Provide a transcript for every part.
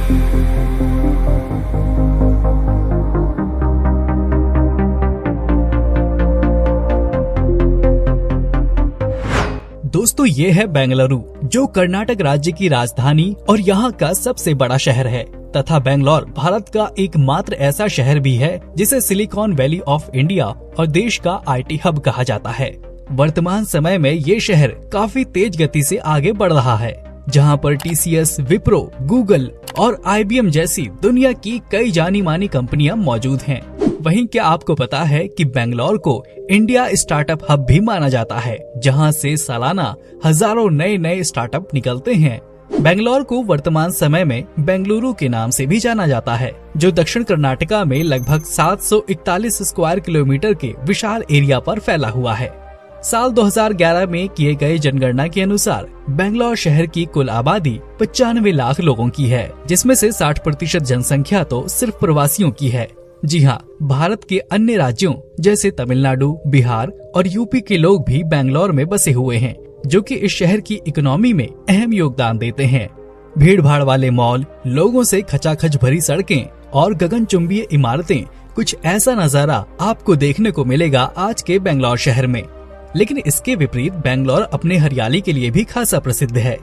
दोस्तों ये है बेंगलुरु, जो कर्नाटक राज्य की राजधानी और यहाँ का सबसे बड़ा शहर है तथा बेंगलोर भारत का एकमात्र ऐसा शहर भी है जिसे सिलिकॉन वैली ऑफ इंडिया और देश का IT हब कहा जाता है। वर्तमान समय में ये शहर काफी तेज गति से आगे बढ़ रहा है, जहाँ पर TCS, विप्रो, गूगल और IBM जैसी दुनिया की कई जानी मानी कंपनियां मौजूद हैं। वहीं क्या आपको पता है कि बेंगलोर को इंडिया स्टार्टअप हब भी माना जाता है, जहां से सालाना हजारों नए स्टार्टअप निकलते हैं। बेंगलोर को वर्तमान समय में बेंगलुरु के नाम से भी जाना जाता है, जो दक्षिण कर्नाटका में लगभग 741 स्क्वायर किलोमीटर के विशाल एरिया पर फैला हुआ है। साल 2011 में किए गए जनगणना के अनुसार बेंगलोर शहर की कुल आबादी 95 लाख लोगों की है, जिसमें से 60% जनसंख्या तो सिर्फ प्रवासियों की है। जी हाँ, भारत के अन्य राज्यों जैसे तमिलनाडु, बिहार और यूपी के लोग भी बेंगलोर में बसे हुए हैं, जो कि इस शहर की इकोनॉमी में अहम योगदान देते हैं। भीड़ भाड़ वाले मॉल, लोगों से खचाखच भरी सड़कें और गगनचुंबीय इमारतें, कुछ ऐसा नजारा आपको देखने को मिलेगा आज के बेंगलोर शहर में। लेकिन इसके विपरीत बेंगलोर अपने हरियाली के लिए भी खासा प्रसिद्ध है।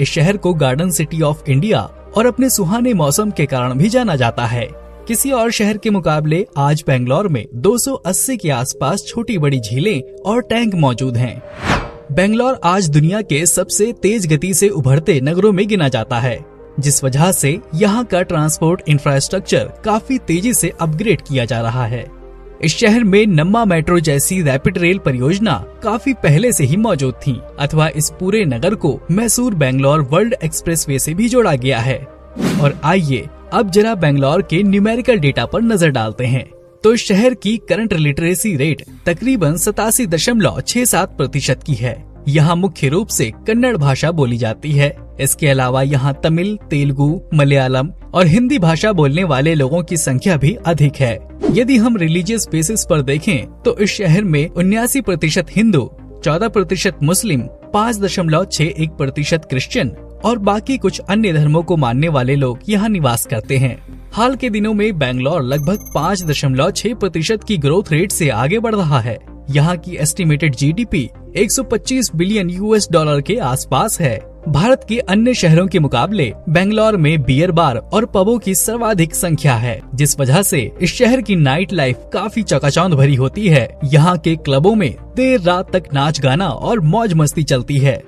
इस शहर को गार्डन सिटी ऑफ इंडिया और अपने सुहाने मौसम के कारण भी जाना जाता है। किसी और शहर के मुकाबले आज बेंगलोर में 280 के आसपास छोटी बड़ी झीलें और टैंक मौजूद हैं। बेंगलोर आज दुनिया के सबसे तेज गति से उभरते नगरों में गिना जाता है, जिस वजह से यहाँ का ट्रांसपोर्ट इंफ्रास्ट्रक्चर काफी तेजी से अपग्रेड किया जा रहा है। इस शहर में नम्मा मेट्रो जैसी रैपिड रेल परियोजना काफी पहले से ही मौजूद थी, अथवा इस पूरे नगर को मैसूर बेंगलोर वर्ल्ड एक्सप्रेसवे से भी जोड़ा गया है। और आइए अब जरा बेंगलोर के न्यूमेरिकल डेटा पर नजर डालते हैं। तो शहर की करंट लिटरेसी रेट तकरीबन 87.67% की है। यहाँ मुख्य रूप से कन्नड़ भाषा बोली जाती है। इसके अलावा यहाँ तमिल, तेलुगु, मलयालम और हिंदी भाषा बोलने वाले लोगों की संख्या भी अधिक है। यदि हम रिलीजियस बेसिस पर देखें तो इस शहर में 79% हिंदू, 14% मुस्लिम, 5.61% क्रिश्चियन और बाकी कुछ अन्य धर्मों को मानने वाले लोग यहाँ निवास करते हैं। हाल के दिनों में बेंगलोर लगभग 5.6% की ग्रोथ रेट से आगे बढ़ रहा है। यहाँ की एस्टिमेटेड GDP 125 बिलियन $US के आसपास है। भारत के अन्य शहरों के मुकाबले बेंगलोर में बियर बार और पबों की सर्वाधिक संख्या है, जिस वजह से इस शहर की नाइट लाइफ काफी चकाचौंध भरी होती है। यहाँ के क्लबों में देर रात तक नाच गाना और मौज मस्ती चलती है।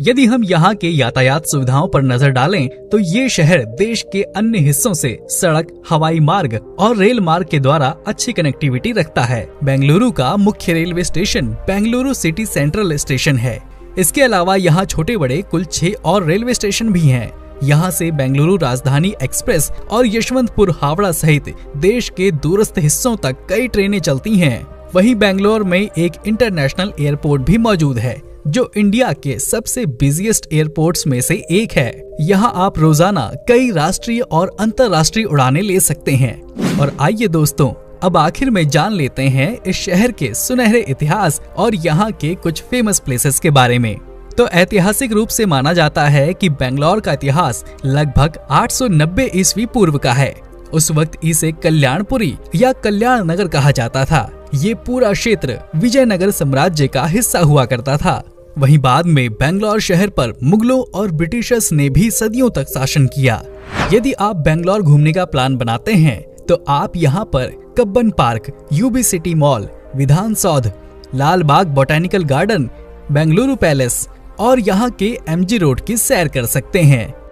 यदि हम यहाँ के यातायात सुविधाओं पर नजर डालें तो ये शहर देश के अन्य हिस्सों से सड़क, हवाई मार्ग और रेल मार्ग के द्वारा अच्छी कनेक्टिविटी रखता है। बेंगलुरु का मुख्य railway station Bengaluru city central station है। इसके अलावा यहाँ छोटे बड़े कुल 6 और रेलवे स्टेशन भी हैं। यहाँ से बेंगलुरु राजधानी एक्सप्रेस और यशवंतपुर हावड़ा सहित देश के दूरस्थ हिस्सों तक कई ट्रेनें चलती हैं। वहीं बेंगलोर में एक इंटरनेशनल एयरपोर्ट भी मौजूद है, जो इंडिया के सबसे बिजिएस्ट एयरपोर्ट्स में से एक है। यहाँ आप रोजाना कई राष्ट्रीय और अंतर्राष्ट्रीय उड़ानें ले सकते हैं। और आइए दोस्तों, अब आखिर में जान लेते हैं इस शहर के सुनहरे इतिहास और यहाँ के कुछ फेमस प्लेसेस के बारे में। तो ऐतिहासिक रूप से माना जाता है कि बेंगलोर का इतिहास लगभग 890 ईस्वी पूर्व का है। उस वक्त इसे कल्याणपुरी या कल्याण नगर कहा जाता था। ये पूरा क्षेत्र विजयनगर साम्राज्य का हिस्सा हुआ करता था। वहीं बाद में बेंगलोर शहर पर मुगलों और ब्रिटिशर्स ने भी सदियों तक शासन किया। यदि आप बेंगलोर घूमने का प्लान बनाते हैं तो आप यहाँ पर Cubbon park, UB city mall, विधान सौध, लाल बाग बोटेनिकल गार्डन, बेंगलुरु पैलेस और यहाँ के MG रोड की सैर कर सकते हैं।